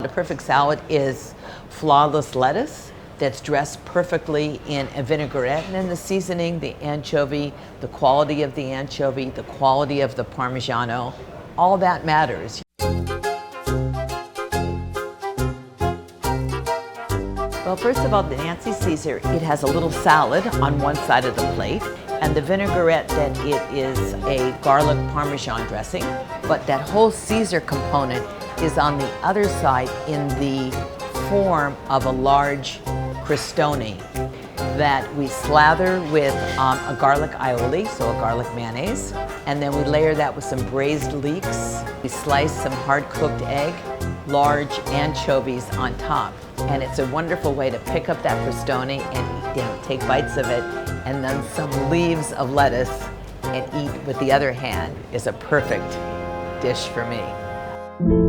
The perfect salad is flawless lettuce that's dressed perfectly in a vinaigrette, and then the seasoning, the anchovy, the quality of the anchovy, the quality of the Parmigiano, all that matters. Well, first of all, the Nancy Caesar, it has a little salad on one side of the plate, and the vinaigrette that it is a garlic Parmesan dressing, but that whole Caesar component is on the other side in the form of a large crostoni that we slather with a garlic aioli, so a garlic mayonnaise, and then we layer that with some braised leeks. We slice some hard-cooked egg, large anchovies on top, and it's a wonderful way to pick up that crostoni and take bites of it, and then some leaves of lettuce and eat with the other hand is a perfect dish for me.